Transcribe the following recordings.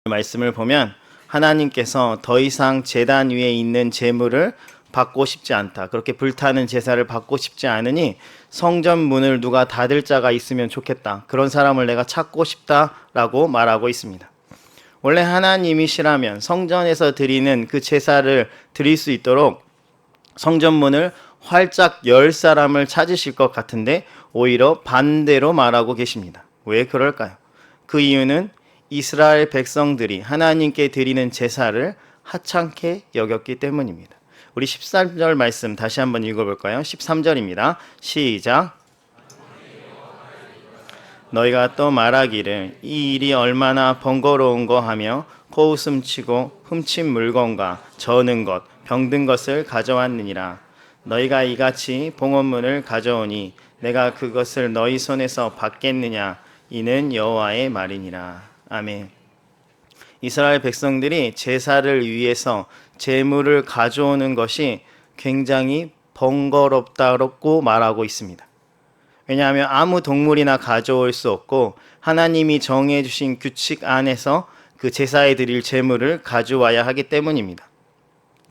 말씀을 보면 하나님께서 더 이상 제단 위에 있는 제물을 받고 싶지 않다. 그렇게 불타는 제사를 받고 싶지 않으니 성전 문을 누가 닫을 자가 있으면 좋겠다. 그런 사람을 내가 찾고 싶다라고 말하고 있습니다. 원래 하나님이시라면 성전에서 드리는 그 제사를 드릴 수 있도록 성전 문을 활짝 열 사람을 찾으실 것 같은데 오히려 반대로 말하고 계십니다. 왜 그럴까요? 그 이유는 이스라엘 백성들이 하나님께 드리는 제사를 하찮게 여겼기 때문입니다. 우리 13절 말씀 다시 한번 읽어볼까요? 13절입니다. 시작. 너희가 또 말하기를 이 일이 얼마나 번거로운 거 하며 코웃음 치고 훔친 물건과 저는 것, 병든 것을 가져왔느니라. 너희가 이같이 봉헌문을 가져오니 내가 그것을 너희 손에서 받겠느냐. 이는 여호와의 말이니라. 아멘. 이스라엘 백성들이 제사를 위해서 제물을 가져오는 것이 굉장히 번거롭다고 말하고 있습니다. 왜냐하면 아무 동물이나 가져올 수 없고 하나님이 정해 주신 규칙 안에서 그 제사에 드릴 제물을 가져와야 하기 때문입니다.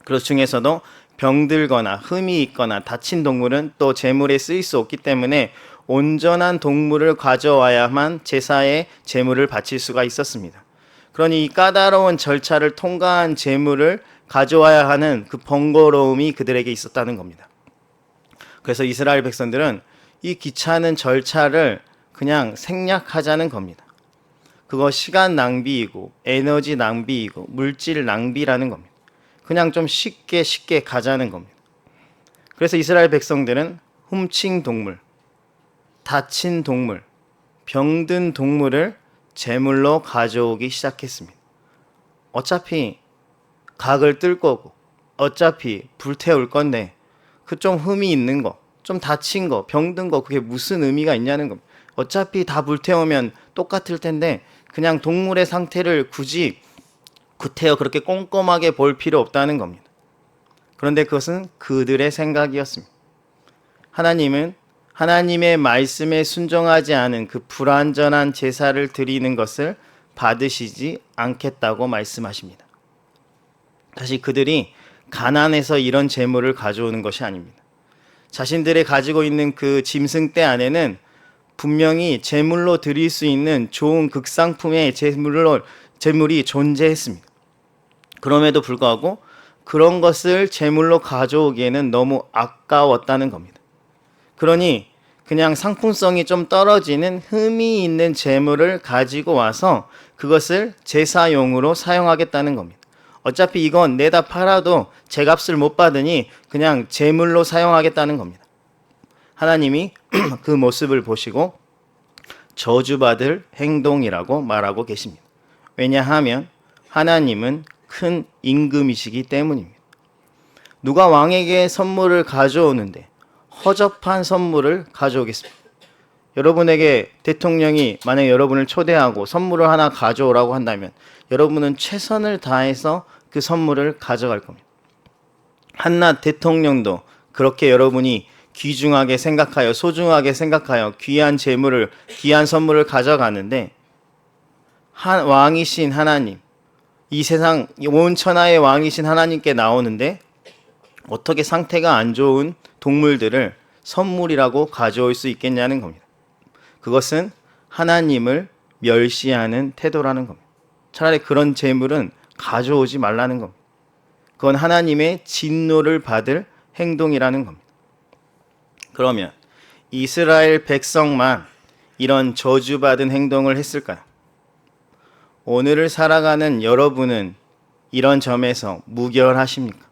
그 중에서도 병들거나 흠이 있거나 다친 동물은 또 제물에 쓰일 수 없기 때문에 온전한 동물을 가져와야만 제사에 제물을 바칠 수가 있었습니다. 그러니 이 까다로운 절차를 통과한 제물을 가져와야 하는 그 번거로움이 그들에게 있었다는 겁니다. 그래서 이스라엘 백성들은 이 귀찮은 절차를 그냥 생략하자는 겁니다. 그거 시간 낭비이고 에너지 낭비이고 물질 낭비라는 겁니다. 그냥 좀 쉽게 가자는 겁니다. 그래서 이스라엘 백성들은 훔친 동물, 다친 동물, 병든 동물을 제물로 가져오기 시작했습니다. 어차피 각을 뜰 거고 어차피 불태울 건데 그 좀 흠이 있는 거, 좀 다친 거, 병든 거 그게 무슨 의미가 있냐는 겁니다. 어차피 다 불태우면 똑같을 텐데 그냥 동물의 상태를 굳이 구태여 그렇게 꼼꼼하게 볼 필요 없다는 겁니다. 그런데 그것은 그들의 생각이었습니다. 하나님은 하나님의 말씀에 순종하지 않은 그 불완전한 제사를 드리는 것을 받으시지 않겠다고 말씀하십니다. 다시 그들이 가난해서 이런 제물을 가져오는 것이 아닙니다. 자신들이 가지고 있는 그 짐승 떼 안에는 분명히 제물로 드릴 수 있는 좋은 극상품의 제물이 존재했습니다. 그럼에도 불구하고 그런 것을 제물로 가져오기에는 너무 아까웠다는 겁니다. 그러니 그냥 상품성이 좀 떨어지는 흠이 있는 제물을 가지고 와서 그것을 제사용으로 사용하겠다는 겁니다. 어차피 이건 내다 팔아도 제값을 못 받으니 그냥 제물로 사용하겠다는 겁니다. 하나님이 그 모습을 보시고 저주받을 행동이라고 말하고 계십니다. 왜냐하면 하나님은 큰 임금이시기 때문입니다. 누가 왕에게 선물을 가져오는데 허접한 선물을 가져오겠습니다. 여러분에게 대통령이 만약 여러분을 초대하고 선물을 하나 가져오라고 한다면 여러분은 최선을 다해서 그 선물을 가져갈 겁니다. 한낱 대통령도 그렇게 여러분이 귀중하게 생각하여 소중하게 생각하여 귀한 재물을 귀한 선물을 가져가는데 왕이신 하나님, 이 세상 온 천하의 왕이신 하나님께 나오는데 어떻게 상태가 안 좋은 동물들을 선물이라고 가져올 수 있겠냐는 겁니다. 그것은 하나님을 멸시하는 태도라는 겁니다. 차라리 그런 재물은 가져오지 말라는 겁니다. 그건 하나님의 진노를 받을 행동이라는 겁니다. 그러면 이스라엘 백성만 이런 저주받은 행동을 했을까요? 오늘을 살아가는 여러분은 이런 점에서 무결하십니까?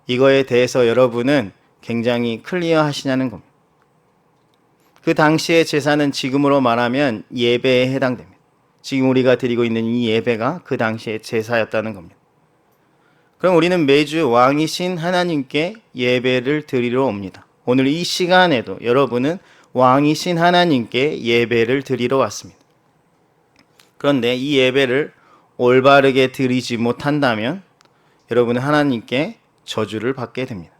이거에 대해서 여러분은 굉장히 클리어하시냐는 겁니다. 그 당시의 제사는 지금으로 말하면 예배에 해당됩니다. 지금 우리가 드리고 있는 이 예배가 그 당시의 제사였다는 겁니다. 그럼 우리는 매주 왕이신 하나님께 예배를 드리러 옵니다. 오늘 이 시간에도 여러분은 왕이신 하나님께 예배를 드리러 왔습니다. 그런데 이 예배를 올바르게 드리지 못한다면 여러분은 하나님께 저주를 받게 됩니다.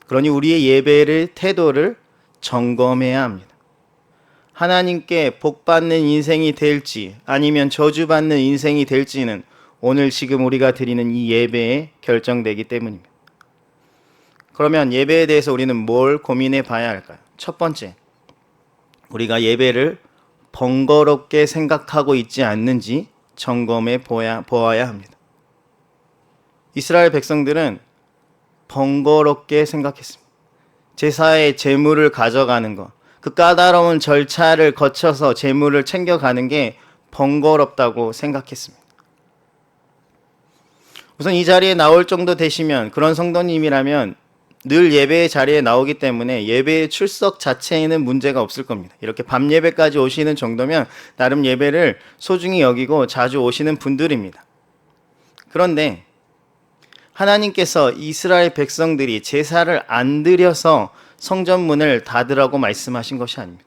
그러니 우리의 예배를 태도를 점검해야 합니다. 하나님께 복받는 인생이 될지 아니면 저주받는 인생이 될지는 오늘 지금 우리가 드리는 이 예배에 결정되기 때문입니다. 그러면 예배에 대해서 우리는 뭘 고민해 봐야 할까요? 첫 번째, 우리가 예배를 번거롭게 생각하고 있지 않는지 점검해 보아야 합니다. 이스라엘 백성들은 번거롭게 생각했습니다. 제사의 제물을 가져가는 것, 그 까다로운 절차를 거쳐서 제물을 챙겨가는 게 번거롭다고 생각했습니다. 우선 이 자리에 나올 정도 되시면, 그런 성도님이라면 늘 예배의 자리에 나오기 때문에 예배의 출석 자체에는 문제가 없을 겁니다. 이렇게 밤 예배까지 오시는 정도면 나름 예배를 소중히 여기고 자주 오시는 분들입니다. 그런데 하나님께서 이스라엘 백성들이 제사를 안 드려서 성전문을 닫으라고 말씀하신 것이 아닙니다.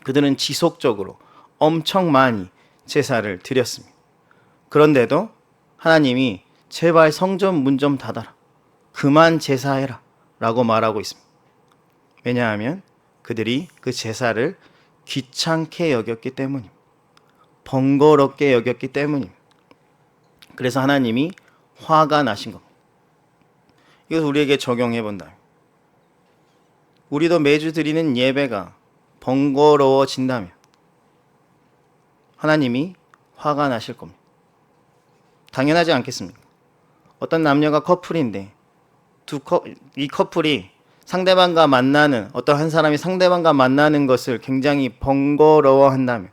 그들은 지속적으로 엄청 많이 제사를 드렸습니다. 그런데도 하나님이 제발 성전문 좀 닫아라, 그만 제사해라 라고 말하고 있습니다. 왜냐하면 그들이 그 제사를 귀찮게 여겼기 때문입니다. 번거롭게 여겼기 때문입니다. 그래서 하나님이 화가 나신 겁니다. 이것을 우리에게 적용해 본다. 우리도 매주 드리는 예배가 번거로워진다면 하나님이 화가 나실 겁니다. 당연하지 않겠습니까? 어떤 남녀가 커플인데 이 커플이 상대방과 만나는, 어떤 한 사람이 상대방과 만나는 것을 굉장히 번거로워한다면,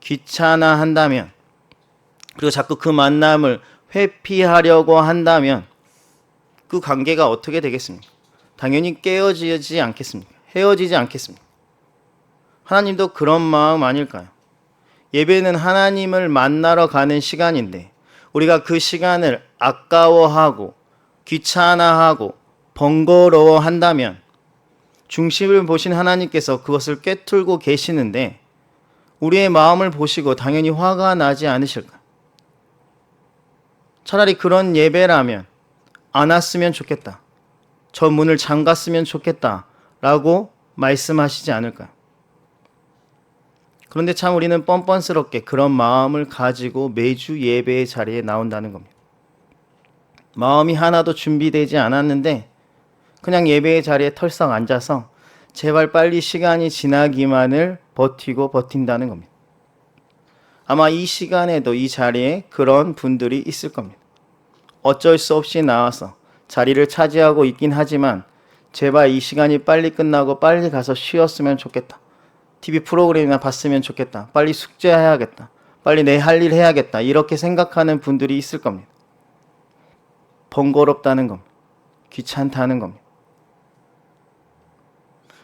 귀찮아한다면, 그리고 자꾸 그 만남을 회피하려고 한다면 그 관계가 어떻게 되겠습니까? 당연히 깨어지지 않겠습니까? 헤어지지 않겠습니까? 하나님도 그런 마음 아닐까요? 예배는 하나님을 만나러 가는 시간인데 우리가 그 시간을 아까워하고 귀찮아하고 번거로워한다면 중심을 보신 하나님께서 그것을 꿰뚫고 계시는데 우리의 마음을 보시고 당연히 화가 나지 않으실까요? 차라리 그런 예배라면 안 왔으면 좋겠다, 저 문을 잠갔으면 좋겠다 라고 말씀하시지 않을까요? 그런데 참 우리는 뻔뻔스럽게 그런 마음을 가지고 매주 예배의 자리에 나온다는 겁니다. 마음이 하나도 준비되지 않았는데 그냥 예배의 자리에 털썩 앉아서 제발 빨리 시간이 지나기만을 버틴다는 겁니다. 아마 이 시간에도 이 자리에 그런 분들이 있을 겁니다. 어쩔 수 없이 나와서 자리를 차지하고 있긴 하지만 제발 이 시간이 빨리 끝나고 빨리 가서 쉬었으면 좋겠다, TV 프로그램이나 봤으면 좋겠다, 빨리 숙제해야겠다, 빨리 내 할 일 해야겠다, 이렇게 생각하는 분들이 있을 겁니다. 번거롭다는 겁니다. 귀찮다는 겁니다.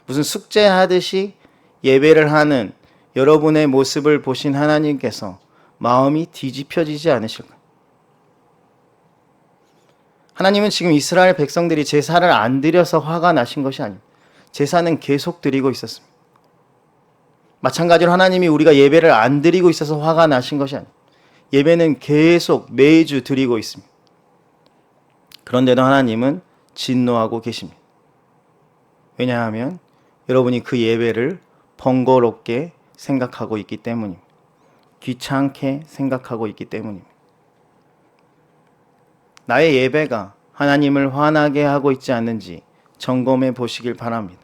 무슨 숙제하듯이 예배를 하는 여러분의 모습을 보신 하나님께서 마음이 뒤집혀지지 않으실까요? 하나님은 지금 이스라엘 백성들이 제사를 안 드려서 화가 나신 것이 아닙니다. 제사는 계속 드리고 있었습니다. 마찬가지로 하나님이 우리가 예배를 안 드리고 있어서 화가 나신 것이 아닙니다. 예배는 계속 매주 드리고 있습니다. 그런데도 하나님은 진노하고 계십니다. 왜냐하면 여러분이 그 예배를 번거롭게 생각하고 있기 때문입니다. 귀찮게 생각하고 있기 때문입니다. 나의 예배가 하나님을 화나게 하고 있지 않는지 점검해 보시길 바랍니다.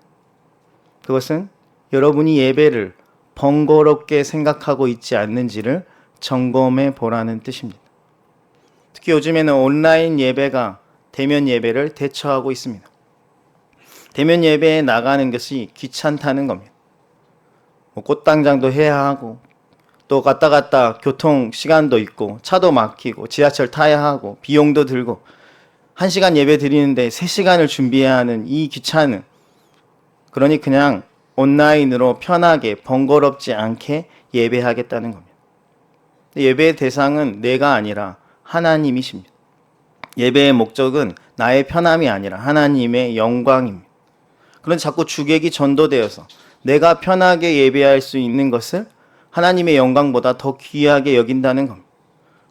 그것은 여러분이 예배를 번거롭게 생각하고 있지 않는지를 점검해 보라는 뜻입니다. 특히 요즘에는 온라인 예배가 대면 예배를 대처하고 있습니다. 대면 예배에 나가는 것이 귀찮다는 겁니다. 꽃당장도 해야 하고 또 갔다 교통 시간도 있고 차도 막히고 지하철 타야 하고 비용도 들고 1시간 예배 드리는데 3시간을 준비해야 하는 이 귀찮은, 그러니 그냥 온라인으로 편하게 번거롭지 않게 예배하겠다는 겁니다. 예배의 대상은 내가 아니라 하나님이십니다. 예배의 목적은 나의 편함이 아니라 하나님의 영광입니다. 그런데 자꾸 주객이 전도되어서 내가 편하게 예배할 수 있는 것을 하나님의 영광보다 더 귀하게 여긴다는 겁니다.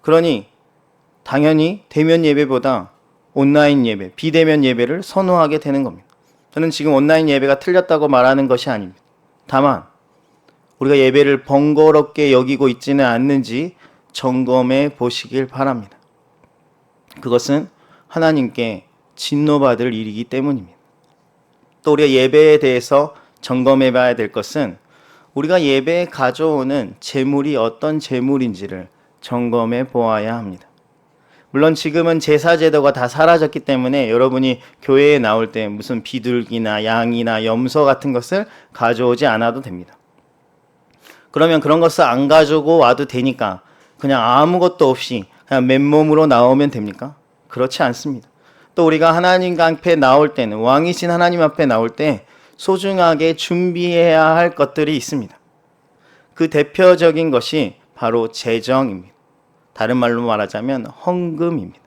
그러니 당연히 대면 예배보다 온라인 예배, 비대면 예배를 선호하게 되는 겁니다. 저는 지금 온라인 예배가 틀렸다고 말하는 것이 아닙니다. 다만 우리가 예배를 번거롭게 여기고 있지는 않는지 점검해 보시길 바랍니다. 그것은 하나님께 진노받을 일이기 때문입니다. 또 우리가 예배에 대해서 점검해 봐야 될 것은 우리가 예배에 가져오는 제물이 어떤 제물인지를 점검해 보아야 합니다. 물론 지금은 제사제도가 다 사라졌기 때문에 여러분이 교회에 나올 때 무슨 비둘기나 양이나 염소 같은 것을 가져오지 않아도 됩니다. 그러면 그런 것을 안 가지고 와도 되니까 그냥 아무것도 없이 그냥 맨몸으로 나오면 됩니까? 그렇지 않습니다. 또 우리가 하나님 앞에 나올 때는, 왕이신 하나님 앞에 나올 때 소중하게 준비해야 할 것들이 있습니다. 그 대표적인 것이 바로 제정입니다. 다른 말로 말하자면 헌금입니다.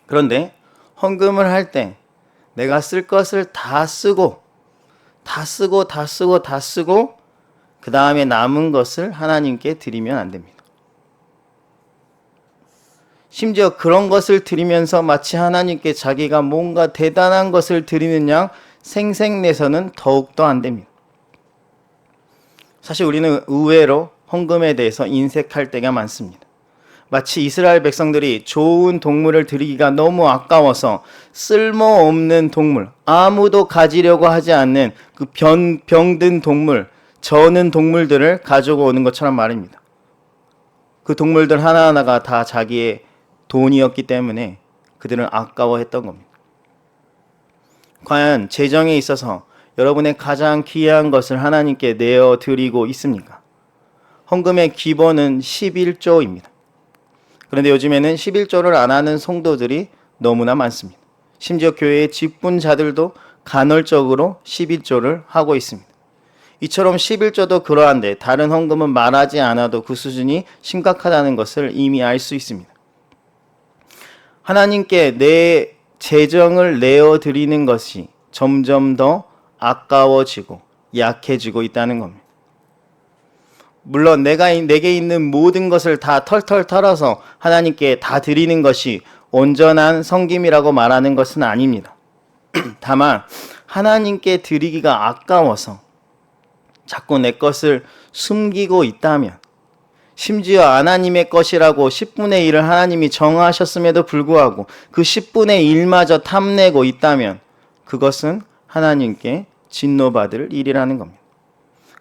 그런데 헌금을 할 때 내가 쓸 것을 다 쓰고 그 다음에 남은 것을 하나님께 드리면 안 됩니다. 심지어 그런 것을 드리면서 마치 하나님께 자기가 뭔가 대단한 것을 드리는 양 생색내서는 더욱더 안 됩니다. 사실 우리는 의외로 헌금에 대해서 인색할 때가 많습니다. 마치 이스라엘 백성들이 좋은 동물을 드리기가 너무 아까워서 쓸모없는 동물, 아무도 가지려고 하지 않는 그 병든 동물, 저는 동물들을 가지고 오는 것처럼 말입니다. 그 동물들 하나하나가 다 자기의 돈이었기 때문에 그들은 아까워했던 겁니다. 과연 재정에 있어서 여러분의 가장 귀한 것을 하나님께 내어드리고 있습니까? 헌금의 기본은 11조입니다. 그런데 요즘에는 11조를 안 하는 성도들이 너무나 많습니다. 심지어 교회의 직분자들도 간헐적으로 11조를 하고 있습니다. 이처럼 11조도 그러한데 다른 헌금은 말하지 않아도 그 수준이 심각하다는 것을 이미 알 수 있습니다. 하나님께 내 재정을 내어드리는 것이 점점 더 아까워지고 약해지고 있다는 겁니다. 물론 내게 있는 모든 것을 다 털털 털어서 하나님께 다 드리는 것이 온전한 섬김이라고 말하는 것은 아닙니다. 다만 하나님께 드리기가 아까워서 자꾸 내 것을 숨기고 있다면, 심지어 하나님의 것이라고 10분의 1을 하나님이 정하셨음에도 불구하고 그 10분의 1마저 탐내고 있다면 그것은 하나님께 진노받을 일이라는 겁니다.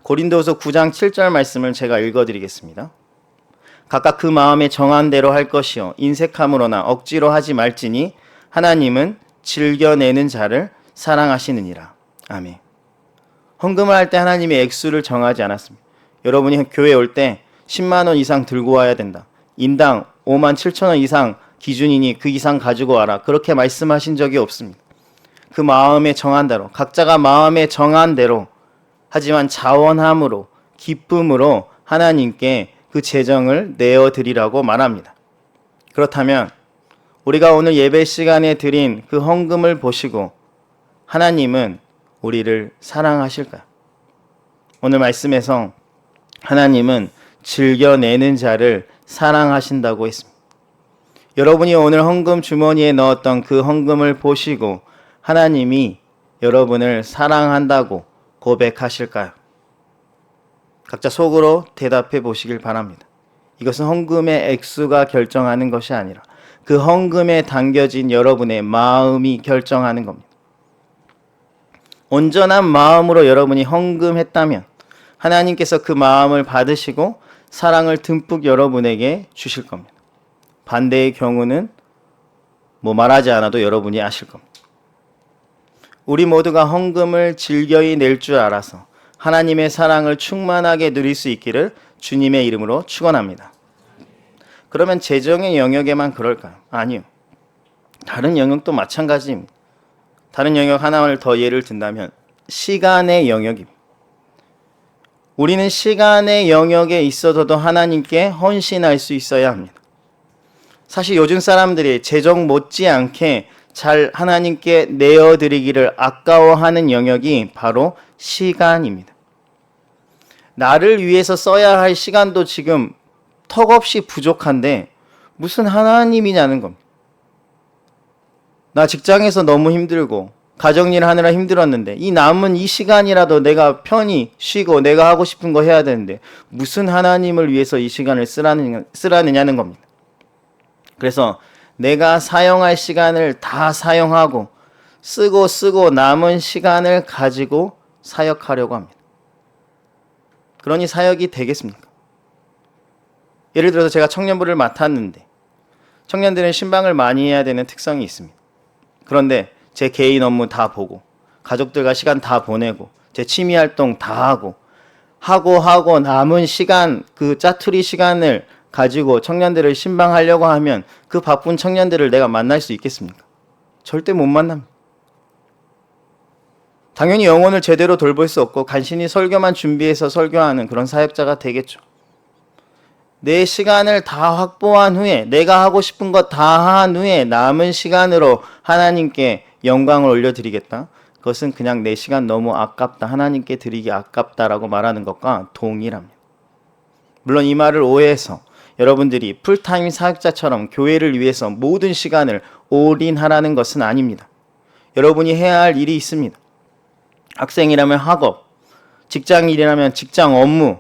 고린도후서 9장 7절 말씀을 제가 읽어드리겠습니다. 각각 그 마음에 정한 대로 할 것이요 인색함으로나 억지로 하지 말지니 하나님은 즐겨내는 자를 사랑하시느니라. 아멘. 헌금을 할 때 하나님이 액수를 정하지 않았습니다. 여러분이 교회에 올 때 10만 원 이상 들고 와야 된다. 인당 5만 7천 원 이상 기준이니 그 이상 가지고 와라. 그렇게 말씀하신 적이 없습니다. 그 마음에 정한 대로, 각자가 마음에 정한 대로, 하지만 자원함으로, 기쁨으로 하나님께 그 재정을 내어드리라고 말합니다. 그렇다면 우리가 오늘 예배 시간에 드린 그 헌금을 보시고 하나님은 우리를 사랑하실까요? 오늘 말씀에서 하나님은 즐겨내는 자를 사랑하신다고 했습니다. 여러분이 오늘 헌금 주머니에 넣었던 그 헌금을 보시고 하나님이 여러분을 사랑한다고 고백하실까요? 각자 속으로 대답해 보시길 바랍니다. 이것은 헌금의 액수가 결정하는 것이 아니라 그 헌금에 담겨진 여러분의 마음이 결정하는 겁니다. 온전한 마음으로 여러분이 헌금했다면 하나님께서 그 마음을 받으시고 사랑을 듬뿍 여러분에게 주실 겁니다. 반대의 경우는 말하지 않아도 여러분이 아실 겁니다. 우리 모두가 헌금을 즐겨이 낼 줄 알아서 하나님의 사랑을 충만하게 누릴 수 있기를 주님의 이름으로 축원합니다. 그러면 재정의 영역에만 그럴까요? 아니요. 다른 영역도 마찬가지입니다. 다른 영역 하나를 더 예를 든다면 시간의 영역입니다. 우리는 시간의 영역에 있어서도 하나님께 헌신할 수 있어야 합니다. 사실 요즘 사람들이 재정 못지않게 잘 하나님께 내어드리기를 아까워하는 영역이 바로 시간입니다. 나를 위해서 써야 할 시간도 지금 턱없이 부족한데 무슨 하나님이냐는 겁니다. 나 직장에서 너무 힘들고 가정일 하느라 힘들었는데 이 남은 이 시간이라도 내가 편히 쉬고 내가 하고 싶은 거 해야 되는데 무슨 하나님을 위해서 이 시간을 쓰라느냐는 겁니다. 그래서 내가 사용할 시간을 다 사용하고 쓰고 남은 시간을 가지고 사역하려고 합니다. 그러니 사역이 되겠습니까? 예를 들어서 제가 청년부를 맡았는데 청년들은 신방을 많이 해야 되는 특성이 있습니다. 그런데 제 개인 업무 다 보고 가족들과 시간 다 보내고 제 취미 활동 다 하고 남은 시간 그 짜투리 시간을 가지고 청년들을 신방하려고 하면 그 바쁜 청년들을 내가 만날 수 있겠습니까? 절대 못 만납니다. 당연히 영혼을 제대로 돌볼 수 없고 간신히 설교만 준비해서 설교하는 그런 사역자가 되겠죠. 내 시간을 다 확보한 후에 내가 하고 싶은 것 다 한 후에 남은 시간으로 하나님께 영광을 올려드리겠다. 그것은 그냥 내 시간 너무 아깝다. 하나님께 드리기 아깝다라고 말하는 것과 동일합니다. 물론 이 말을 오해해서 여러분들이 풀타임 사역자처럼 교회를 위해서 모든 시간을 올인하라는 것은 아닙니다. 여러분이 해야 할 일이 있습니다. 학생이라면 학업, 직장일이라면 직장 업무,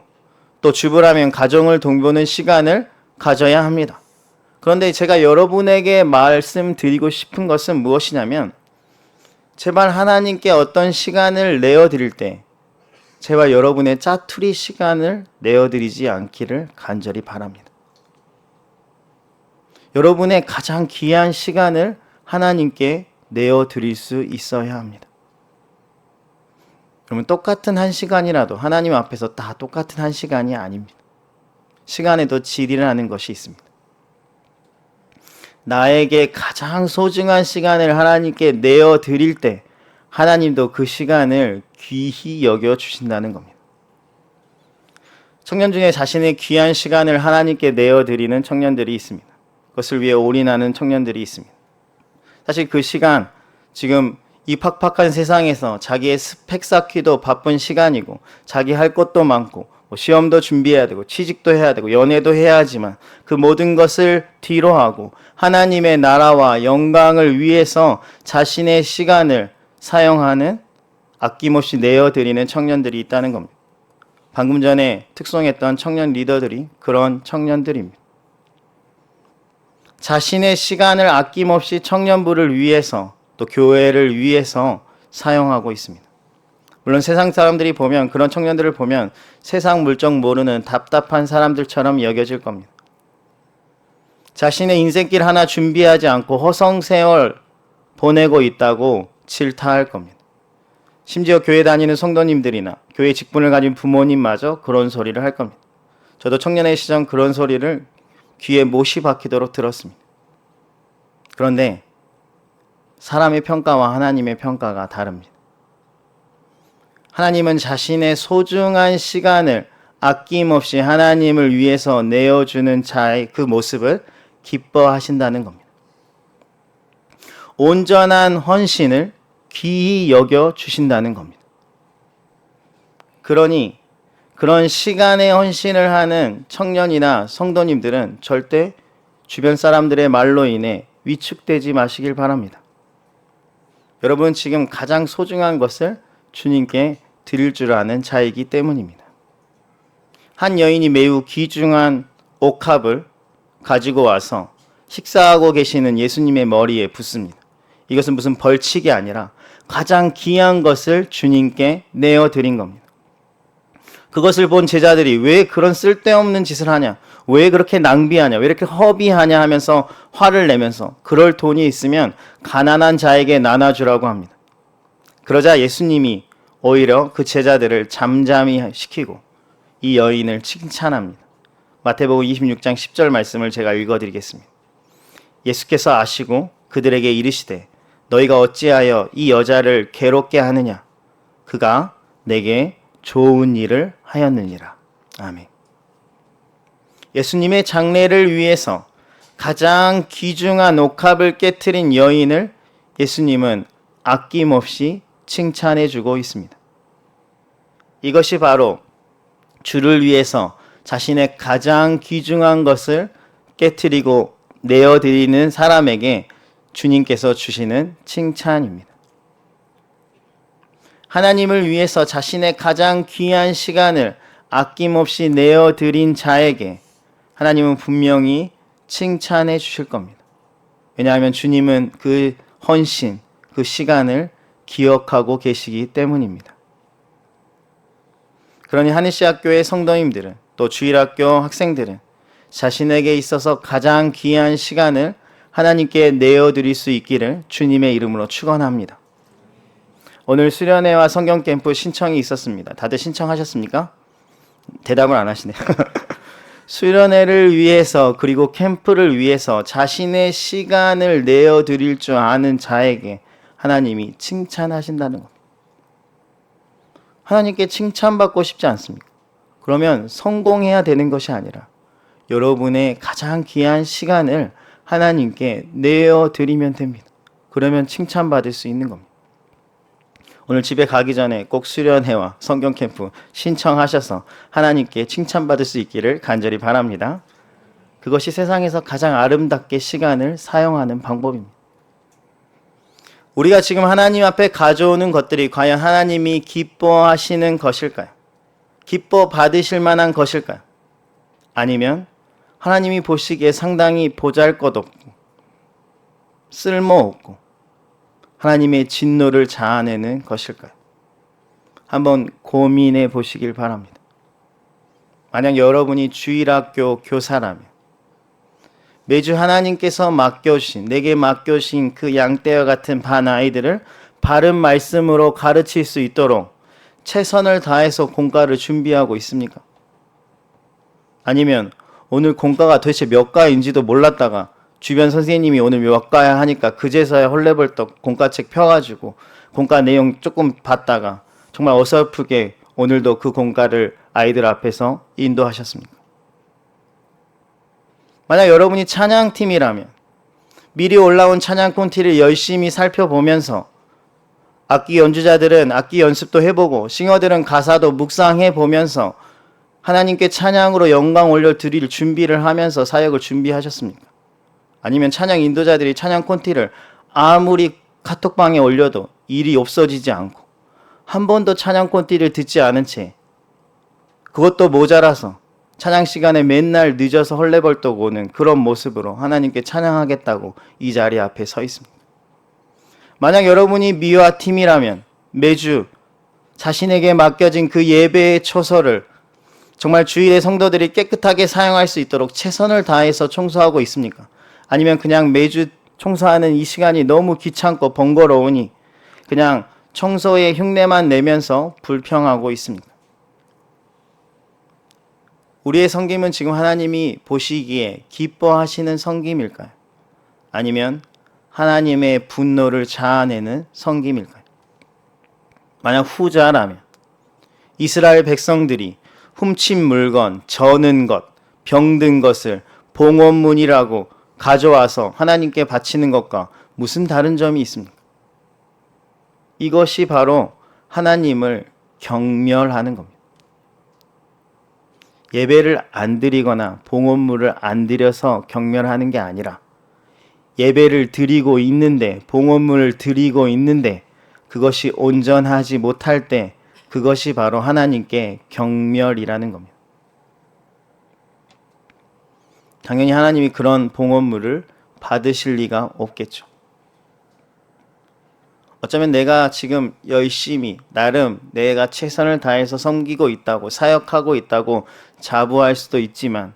또 주부라면 가정을 돌보는 시간을 가져야 합니다. 그런데 제가 여러분에게 말씀드리고 싶은 것은 무엇이냐면 제발 하나님께 어떤 시간을 내어드릴 때 제발 여러분의 짜투리 시간을 내어드리지 않기를 간절히 바랍니다. 여러분의 가장 귀한 시간을 하나님께 내어드릴 수 있어야 합니다. 그러면 똑같은 한 시간이라도 하나님 앞에서 다 똑같은 한 시간이 아닙니다. 시간에도 질이라는 것이 있습니다. 나에게 가장 소중한 시간을 하나님께 내어드릴 때 하나님도 그 시간을 귀히 여겨주신다는 겁니다. 청년 중에 자신의 귀한 시간을 하나님께 내어드리는 청년들이 있습니다. 그것을 위해 올인하는 청년들이 있습니다. 사실 그 시간, 지금 이 팍팍한 세상에서 자기의 스펙 쌓기도 바쁜 시간이고 자기 할 것도 많고 시험도 준비해야 되고 취직도 해야 되고 연애도 해야 하지만 그 모든 것을 뒤로 하고 하나님의 나라와 영광을 위해서 자신의 시간을 사용하는 아낌없이 내어드리는 청년들이 있다는 겁니다. 방금 전에 특송했던 청년 리더들이 그런 청년들입니다. 자신의 시간을 아낌없이 청년부를 위해서 또 교회를 위해서 사용하고 있습니다. 물론 세상 사람들이 보면 그런 청년들을 보면 세상 물정 모르는 답답한 사람들처럼 여겨질 겁니다. 자신의 인생길 하나 준비하지 않고 허송세월 보내고 있다고 질타할 겁니다. 심지어 교회 다니는 성도님들이나 교회 직분을 가진 부모님마저 그런 소리를 할 겁니다. 저도 청년의 시절 그런 소리를 귀에 못이 박히도록 들었습니다. 그런데 사람의 평가와 하나님의 평가가 다릅니다. 하나님은 자신의 소중한 시간을 아낌없이 하나님을 위해서 내어주는 자의 그 모습을 기뻐하신다는 겁니다. 온전한 헌신을 귀히 여겨주신다는 겁니다. 그러니 그런 시간에 헌신을 하는 청년이나 성도님들은 절대 주변 사람들의 말로 인해 위축되지 마시길 바랍니다. 여러분 지금 가장 소중한 것을 주님께 드릴 줄 아는 자이기 때문입니다. 한 여인이 매우 귀중한 옥합을 가지고 와서 식사하고 계시는 예수님의 머리에 붓습니다. 이것은 무슨 벌칙이 아니라 가장 귀한 것을 주님께 내어드린 겁니다. 그것을 본 제자들이 왜 그런 쓸데없는 짓을 하냐, 왜 그렇게 낭비하냐, 왜 이렇게 허비하냐 하면서 화를 내면서 그럴 돈이 있으면 가난한 자에게 나눠주라고 합니다. 그러자 예수님이 오히려 그 제자들을 잠잠히 시키고 이 여인을 칭찬합니다. 마태복음 26장 10절 말씀을 제가 읽어드리겠습니다. 예수께서 아시고 그들에게 이르시되 너희가 어찌하여 이 여자를 괴롭게 하느냐, 그가 내게 좋은 일을 하였느니라. 아멘. 예수님의 장례를 위해서 가장 귀중한 옥합을 깨트린 여인을 예수님은 아낌없이 칭찬해주고 있습니다. 이것이 바로 주를 위해서 자신의 가장 귀중한 것을 깨트리고 내어드리는 사람에게 주님께서 주시는 칭찬입니다. 하나님을 위해서 자신의 가장 귀한 시간을 아낌없이 내어드린 자에게 하나님은 분명히 칭찬해 주실 겁니다. 왜냐하면 주님은 그 헌신, 그 시간을 기억하고 계시기 때문입니다. 그러니 하늘시학교의 성도님들은, 또 주일학교 학생들은 자신에게 있어서 가장 귀한 시간을 하나님께 내어드릴 수 있기를 주님의 이름으로 축원합니다. 오늘 수련회와 성경 캠프 신청이 있었습니다. 다들 신청하셨습니까? 대답을 안 하시네요. 수련회를 위해서, 그리고 캠프를 위해서 자신의 시간을 내어드릴 줄 아는 자에게 하나님이 칭찬하신다는 겁니다. 하나님께 칭찬받고 싶지 않습니까? 그러면 성공해야 되는 것이 아니라 여러분의 가장 귀한 시간을 하나님께 내어드리면 됩니다. 그러면 칭찬받을 수 있는 겁니다. 오늘 집에 가기 전에 꼭 수련회와 성경 캠프 신청하셔서 하나님께 칭찬받을 수 있기를 간절히 바랍니다. 그것이 세상에서 가장 아름답게 시간을 사용하는 방법입니다. 우리가 지금 하나님 앞에 가져오는 것들이 과연 하나님이 기뻐하시는 것일까요? 기뻐 받으실 만한 것일까요? 아니면 하나님이 보시기에 상당히 보잘것없고 쓸모없고 하나님의 진노를 자아내는 것일까요? 한번 고민해 보시길 바랍니다. 만약 여러분이 주일학교 교사라면 매주 하나님께서 내게 맡겨주신 그 양떼와 같은 반 아이들을 바른 말씀으로 가르칠 수 있도록 최선을 다해서 공과를 준비하고 있습니까? 아니면 오늘 공과가 도대체 몇 과인지도 몰랐다가 주변 선생님이 오늘 몇 과야 하니까 그제서야 헐레벌떡 공과책 펴가지고 공과 내용 조금 봤다가 정말 어설프게 오늘도 그 공과를 아이들 앞에서 인도하셨습니까? 만약 여러분이 찬양팀이라면 미리 올라온 찬양 콘티를 열심히 살펴보면서 악기 연주자들은 악기 연습도 해보고 싱어들은 가사도 묵상해 보면서 하나님께 찬양으로 영광 올려드릴 준비를 하면서 사역을 준비하셨습니까? 아니면 찬양 인도자들이 찬양 콘티를 아무리 카톡방에 올려도 일이 없어지지 않고 한 번도 찬양 콘티를 듣지 않은 채 그것도 모자라서 찬양 시간에 맨날 늦어서 헐레벌떡 오는 그런 모습으로 하나님께 찬양하겠다고 이 자리 앞에 서 있습니다. 만약 여러분이 미화 팀이라면 매주 자신에게 맡겨진 그 예배의 초소를 정말 주일에 성도들이 깨끗하게 사용할 수 있도록 최선을 다해서 청소하고 있습니까? 아니면 그냥 매주 청소하는 이 시간이 너무 귀찮고 번거로우니 그냥 청소의 흉내만 내면서 불평하고 있습니까? 우리의 섬김은 지금 하나님이 보시기에 기뻐하시는 섬김일까요? 아니면 하나님의 분노를 자아내는 섬김일까요? 만약 후자라면 이스라엘 백성들이 훔친 물건, 저는 것, 병든 것을 봉헌문이라고 가져와서 하나님께 바치는 것과 무슨 다른 점이 있습니까? 이것이 바로 하나님을 경멸하는 겁니다. 예배를 안 드리거나 봉헌물을 안 드려서 경멸하는 게 아니라 예배를 드리고 있는데 봉헌물을 드리고 있는데 그것이 온전하지 못할 때 그것이 바로 하나님께 경멸이라는 겁니다. 당연히 하나님이 그런 봉헌물을 받으실 리가 없겠죠. 어쩌면 내가 지금 열심히 나름 내가 최선을 다해서 섬기고 있다고 사역하고 있다고 자부할 수도 있지만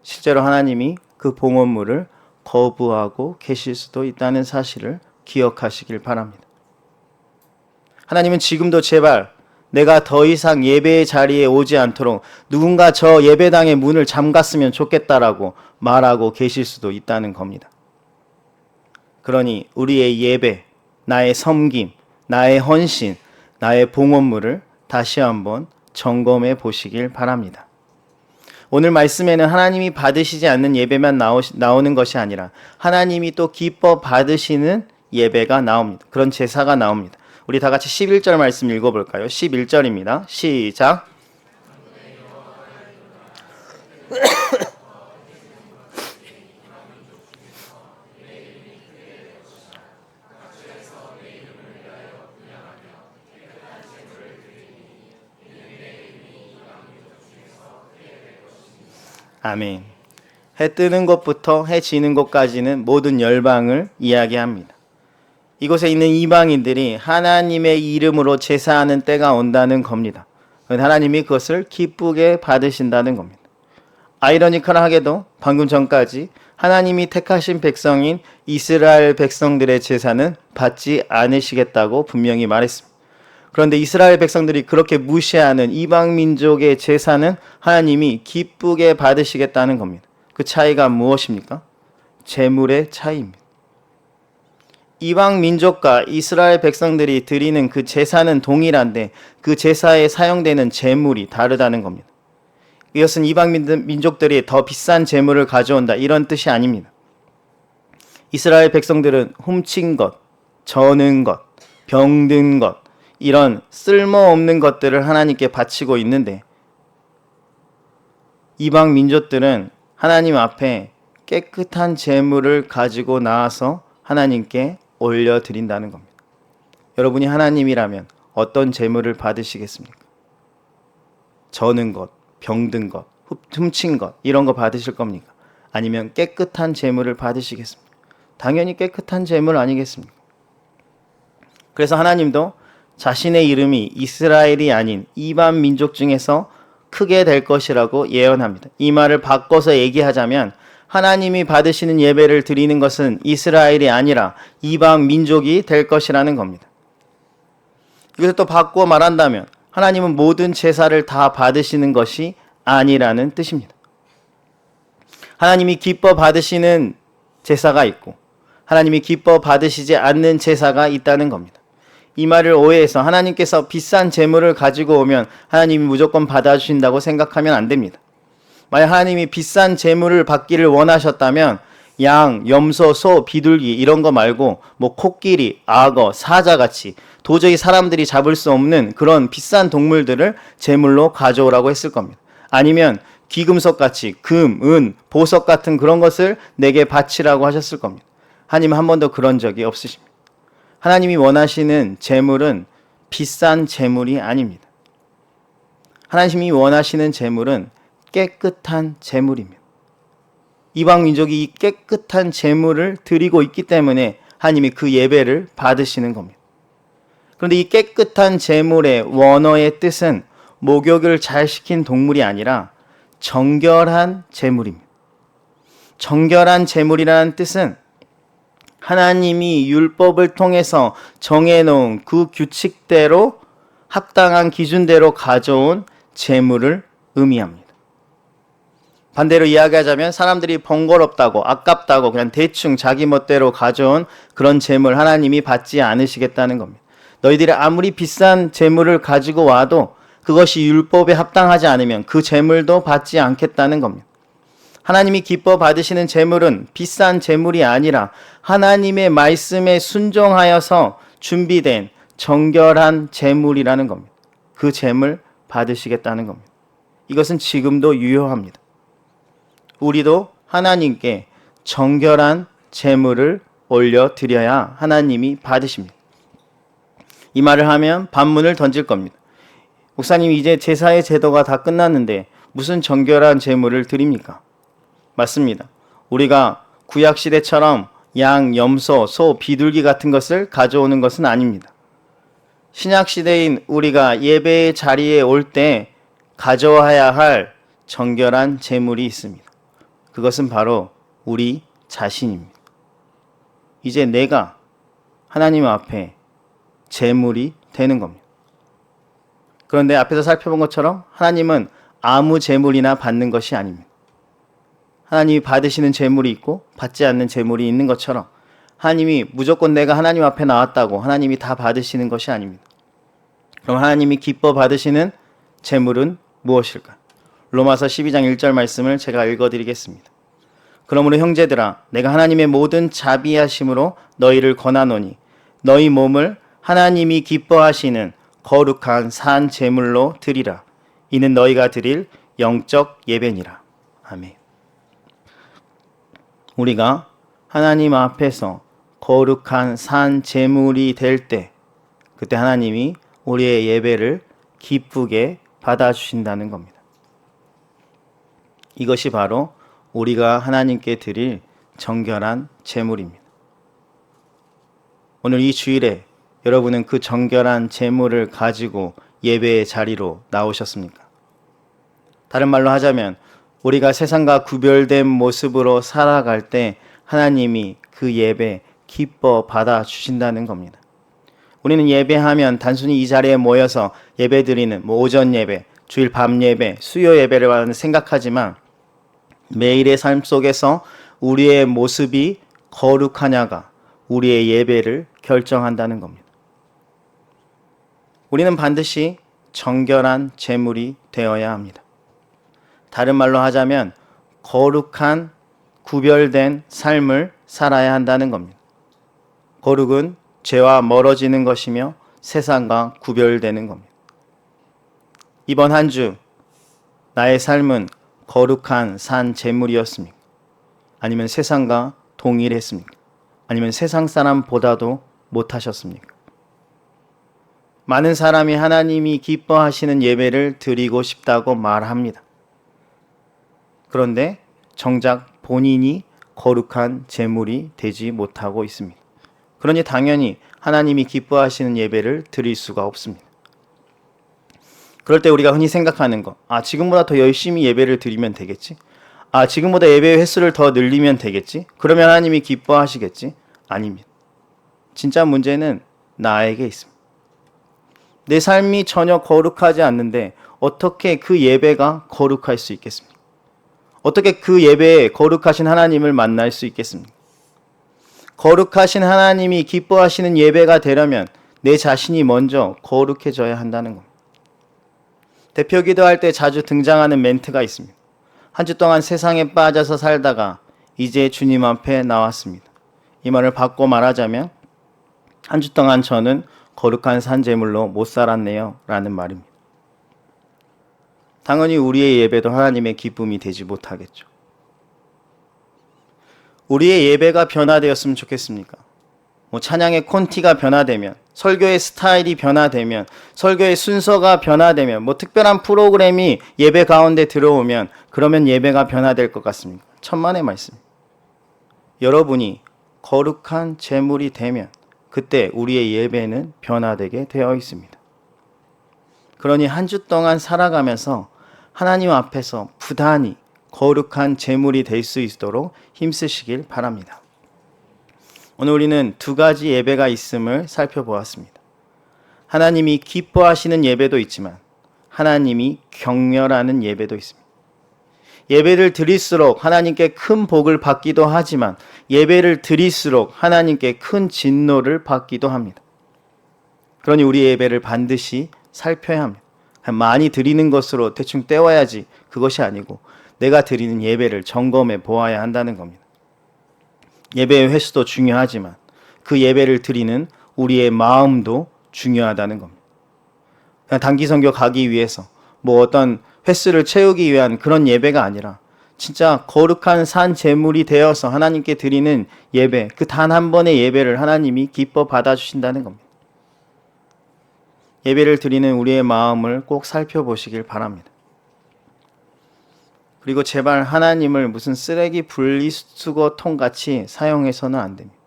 실제로 하나님이 그 봉헌물을 거부하고 계실 수도 있다는 사실을 기억하시길 바랍니다. 하나님은 지금도 제발 내가 더 이상 예배의 자리에 오지 않도록 누군가 저 예배당의 문을 잠갔으면 좋겠다라고 말하고 계실 수도 있다는 겁니다. 그러니 우리의 예배, 나의 섬김, 나의 헌신, 나의 봉헌물을 다시 한번 점검해 보시길 바랍니다. 오늘 말씀에는 하나님이 받으시지 않는 예배만 나오는 것이 아니라 하나님이 또 기뻐 받으시는 예배가 나옵니다. 그런 제사가 나옵니다. 우리 다 같이 11절 말씀 읽어볼까요? 11절입니다. 시작. 아멘. 해 뜨는 곳부터 해 지는 곳까지는 모든 열방을 이야기합니다. 이곳에 있는 이방인들이 하나님의 이름으로 제사하는 때가 온다는 겁니다. 하나님이 그것을 기쁘게 받으신다는 겁니다. 아이러니컬하게도 방금 전까지 하나님이 택하신 백성인 이스라엘 백성들의 제사는 받지 않으시겠다고 분명히 말했습니다. 그런데 이스라엘 백성들이 그렇게 무시하는 이방 민족의 제사는 하나님이 기쁘게 받으시겠다는 겁니다. 그 차이가 무엇입니까? 제물의 차이입니다. 이방 민족과 이스라엘 백성들이 드리는 그 제사는 동일한데 그 제사에 사용되는 제물이 다르다는 겁니다. 이것은 이방 민족들이 더 비싼 제물을 가져온다 이런 뜻이 아닙니다. 이스라엘 백성들은 훔친 것, 저는 것, 병든 것 이런 쓸모없는 것들을 하나님께 바치고 있는데 이방 민족들은 하나님 앞에 깨끗한 제물을 가지고 나와서 하나님께 올려드린다는 겁니다. 여러분이 하나님이라면 어떤 제물을 받으시겠습니까? 저는 것, 병든 것, 훔친 것 이런 거 받으실 겁니까? 아니면 깨끗한 제물을 받으시겠습니까? 당연히 깨끗한 제물 아니겠습니까? 그래서 하나님도 자신의 이름이 이스라엘이 아닌 이방 민족 중에서 크게 될 것이라고 예언합니다. 이 말을 바꿔서 얘기하자면 하나님이 받으시는 예배를 드리는 것은 이스라엘이 아니라 이방 민족이 될 것이라는 겁니다. 이것을 또 바꾸어 말한다면 하나님은 모든 제사를 다 받으시는 것이 아니라는 뜻입니다. 하나님이 기뻐 받으시는 제사가 있고 하나님이 기뻐 받으시지 않는 제사가 있다는 겁니다. 이 말을 오해해서 하나님께서 비싼 제물을 가지고 오면 하나님이 무조건 받아주신다고 생각하면 안 됩니다. 만약 하나님이 비싼 제물을 받기를 원하셨다면 양, 염소, 소, 비둘기 이런 거 말고 뭐 코끼리, 악어, 사자같이 도저히 사람들이 잡을 수 없는 그런 비싼 동물들을 제물로 가져오라고 했을 겁니다. 아니면 귀금속같이 금, 은, 보석 같은 그런 것을 내게 바치라고 하셨을 겁니다. 하나님은 한 번도 그런 적이 없으십니다. 하나님이 원하시는 제물은 비싼 제물이 아닙니다. 하나님이 원하시는 제물은 깨끗한 제물입니다. 이방 민족이 이 깨끗한 제물을 드리고 있기 때문에 하나님이 그 예배를 받으시는 겁니다. 그런데 이 깨끗한 제물의 원어의 뜻은 목욕을 잘 시킨 동물이 아니라 정결한 제물입니다. 정결한 제물이라는 뜻은 하나님이 율법을 통해서 정해놓은 그 규칙대로 합당한 기준대로 가져온 제물을 의미합니다. 반대로 이야기하자면 사람들이 번거롭다고 아깝다고 그냥 대충 자기 멋대로 가져온 그런 제물 하나님이 받지 않으시겠다는 겁니다. 너희들이 아무리 비싼 제물을 가지고 와도 그것이 율법에 합당하지 않으면 그 제물도 받지 않겠다는 겁니다. 하나님이 기뻐 받으시는 제물은 비싼 제물이 아니라 하나님의 말씀에 순종하여서 준비된 정결한 제물이라는 겁니다. 그 제물 받으시겠다는 겁니다. 이것은 지금도 유효합니다. 우리도 하나님께 정결한 제물을 올려드려야 하나님이 받으십니다. 이 말을 하면 반문을 던질 겁니다. 목사님, 이제 제사의 제도가 다 끝났는데 무슨 정결한 제물을 드립니까? 맞습니다. 우리가 구약시대처럼 양, 염소, 소, 비둘기 같은 것을 가져오는 것은 아닙니다. 신약시대인 우리가 예배의 자리에 올 때 가져와야 할 정결한 제물이 있습니다. 그것은 바로 우리 자신입니다. 이제 내가 하나님 앞에 제물이 되는 겁니다. 그런데 앞에서 살펴본 것처럼 하나님은 아무 제물이나 받는 것이 아닙니다. 하나님이 받으시는 제물이 있고 받지 않는 제물이 있는 것처럼 하나님이 무조건 내가 하나님 앞에 나왔다고 하나님이 다 받으시는 것이 아닙니다. 그럼 하나님이 기뻐 받으시는 제물은 무엇일까? 로마서 12장 1절 말씀을 제가 읽어드리겠습니다. 그러므로 형제들아, 내가 하나님의 모든 자비하심으로 너희를 권하노니 너희 몸을 하나님이 기뻐하시는 거룩한 산 제물로 드리라. 이는 너희가 드릴 영적 예배니라. 아멘. 우리가 하나님 앞에서 거룩한 산 제물이 될 때, 그때 하나님이 우리의 예배를 기쁘게 받아주신다는 겁니다. 이것이 바로 우리가 하나님께 드릴 정결한 제물입니다. 오늘 이 주일에 여러분은 그 정결한 제물을 가지고 예배의 자리로 나오셨습니까? 다른 말로 하자면 우리가 세상과 구별된 모습으로 살아갈 때 하나님이 그 예배 기뻐 받아 주신다는 겁니다. 우리는 예배하면 단순히 이 자리에 모여서 예배 드리는 오전 예배, 주일 밤 예배, 수요 예배를 생각하지만 매일의 삶 속에서 우리의 모습이 거룩하냐가 우리의 예배를 결정한다는 겁니다. 우리는 반드시 정결한 제물이 되어야 합니다. 다른 말로 하자면 거룩한 구별된 삶을 살아야 한다는 겁니다. 거룩은 죄와 멀어지는 것이며 세상과 구별되는 겁니다. 이번 한 주 나의 삶은 거룩한 산 제물이었습니까? 아니면 세상과 동일했습니까? 아니면 세상 사람보다도 못하셨습니까? 많은 사람이 하나님이 기뻐하시는 예배를 드리고 싶다고 말합니다. 그런데 정작 본인이 거룩한 제물이 되지 못하고 있습니다. 그러니 당연히 하나님이 기뻐하시는 예배를 드릴 수가 없습니다. 그럴 때 우리가 흔히 생각하는 거, 지금보다 더 열심히 예배를 드리면 되겠지? 지금보다 예배 횟수를 더 늘리면 되겠지? 그러면 하나님이 기뻐하시겠지? 아닙니다. 진짜 문제는 나에게 있습니다. 내 삶이 전혀 거룩하지 않는데 어떻게 그 예배가 거룩할 수 있겠습니까? 어떻게 그 예배에 거룩하신 하나님을 만날 수 있겠습니까? 거룩하신 하나님이 기뻐하시는 예배가 되려면 내 자신이 먼저 거룩해져야 한다는 겁니다. 대표 기도할 때 자주 등장하는 멘트가 있습니다. 한 주 동안 세상에 빠져서 살다가 이제 주님 앞에 나왔습니다. 이 말을 바꿔 말하자면 한 주 동안 저는 거룩한 산제물로 못 살았네요 라는 말입니다. 당연히 우리의 예배도 하나님의 기쁨이 되지 못하겠죠. 우리의 예배가 변화되었으면 좋겠습니까? 찬양의 콘티가 변화되면, 설교의 스타일이 변화되면, 설교의 순서가 변화되면, 특별한 프로그램이 예배 가운데 들어오면 그러면 예배가 변화될 것 같습니까? 천만의 말씀. 여러분이 거룩한 제물이 되면 그때 우리의 예배는 변화되게 되어 있습니다. 그러니 한 주 동안 살아가면서 하나님 앞에서 부단히 거룩한 제물이 될 수 있도록 힘쓰시길 바랍니다. 오늘 우리는 두 가지 예배가 있음을 살펴보았습니다. 하나님이 기뻐하시는 예배도 있지만 하나님이 격려하는 예배도 있습니다. 예배를 드릴수록 하나님께 큰 복을 받기도 하지만 예배를 드릴수록 하나님께 큰 진노를 받기도 합니다. 그러니 우리 예배를 반드시 살펴야 합니다. 많이 드리는 것으로 대충 때워야지 그것이 아니고 내가 드리는 예배를 점검해 보아야 한다는 겁니다. 예배의 횟수도 중요하지만 그 예배를 드리는 우리의 마음도 중요하다는 겁니다. 그냥 단기 선교 가기 위해서 어떤 횟수를 채우기 위한 그런 예배가 아니라 진짜 거룩한 산 제물이 되어서 하나님께 드리는 예배, 그 단 한 번의 예배를 하나님이 기뻐 받아주신다는 겁니다. 예배를 드리는 우리의 마음을 꼭 살펴보시길 바랍니다. 그리고 제발 하나님을 무슨 쓰레기 분리수거통 같이 사용해서는 안 됩니다.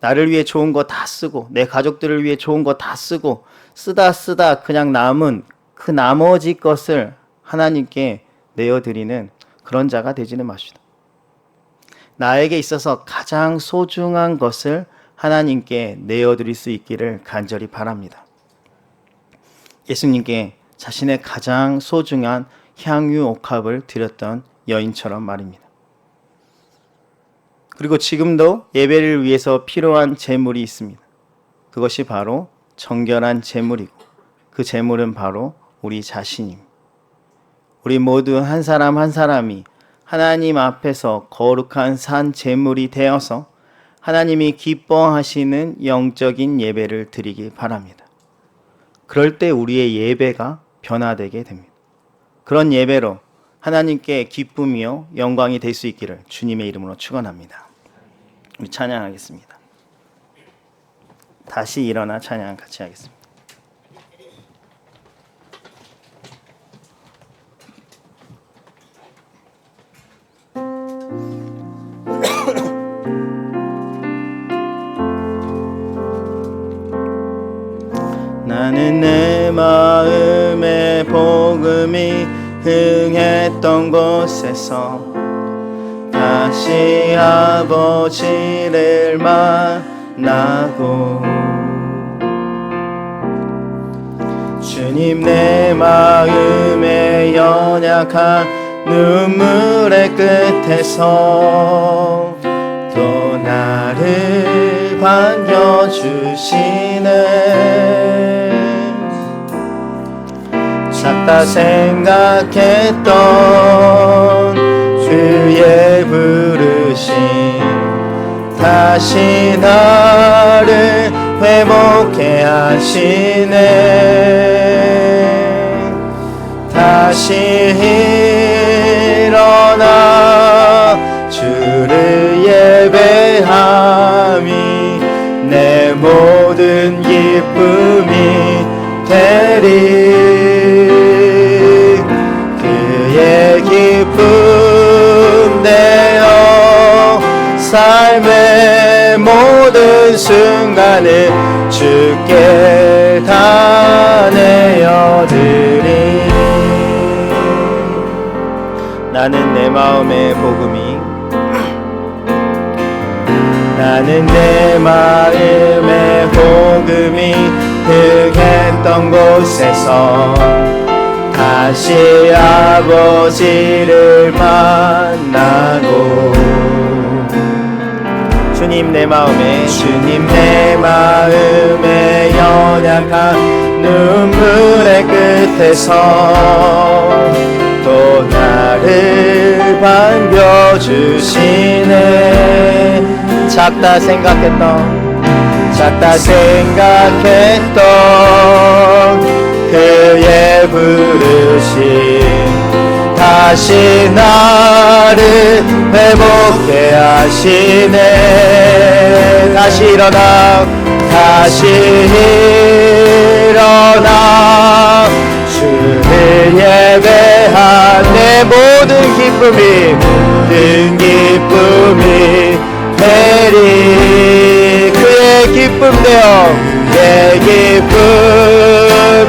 나를 위해 좋은 거 다 쓰고 내 가족들을 위해 좋은 거 다 쓰고 쓰다 그냥 남은 그 나머지 것을 하나님께 내어드리는 그런 자가 되지는 마시다. 나에게 있어서 가장 소중한 것을 하나님께 내어드릴 수 있기를 간절히 바랍니다. 예수님께 자신의 가장 소중한 향유 옥합을 드렸던 여인처럼 말입니다. 그리고 지금도 예배를 위해서 필요한 제물이 있습니다. 그것이 바로 정결한 제물이고 그 제물은 바로 우리 자신입니다. 우리 모두 한 사람 한 사람이 하나님 앞에서 거룩한 산 제물이 되어서 하나님이 기뻐하시는 영적인 예배를 드리기 바랍니다. 그럴 때 우리의 예배가 변화되게 됩니다. 그런 예배로 하나님께 기쁨이요 영광이 될 수 있기를 주님의 이름으로 축원합니다. 우리 찬양하겠습니다. 다시 일어나 찬양 같이 하겠습니다. 복음이 흥했던 곳에서 다시 아버지를 만나고 주님 내 마음의 연약한 눈물의 끝에서 또 나를 반겨주시네. 작다 생각했던 주의 부르심 다시 나를 회복해 하시네. 다시 일어나 주를 예배함이 내 모든 기쁨이 되리. 그의 기쁨 되어 삶의 모든 순간을 주께 다 내어드리. 나는 내 마음의 복음이 나는 내 마음의 복음이 흥했던 곳에서 다시 아버지를 만나고 주님 내 마음의 연약한 눈물의 끝에서 또 나를 반겨주시네. 작다 생각했던 그의 부르심 다시 나를 회복해 하시네. 다시 일어나 주를 예배한 내 모든 기쁨이 되리. 그의 기쁨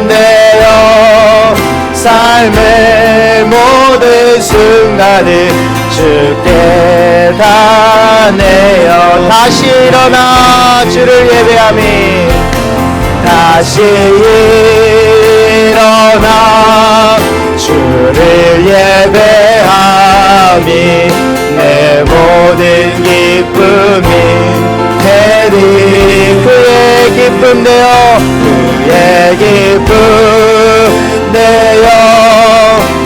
되어 삶의 모든 순간을 주께 다 내어 다시 일어나 주를 예배함이 다시 일어나 주를 예배함이 내 모든 기쁨이 되리. 그의 기쁨 되어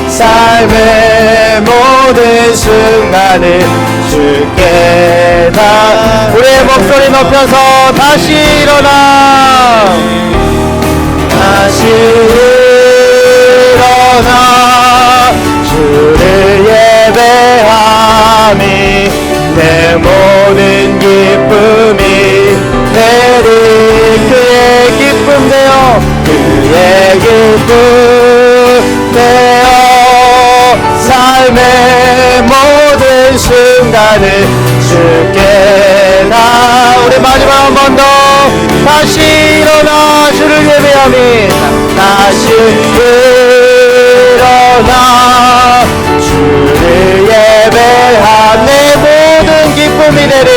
삶의 모든 순간을 주께 다 우리의 목소리 높여서 다시 일어나 주를 예배함이 내 모든 기쁨이 되리. 그의 기쁨 되어 삶의 모든 순간을 주께 다 우리 마지막 한 번 더 다시 일어나 주를 예배함이 다시 일어나 주를 예배한 내 모든 기쁨이 되리.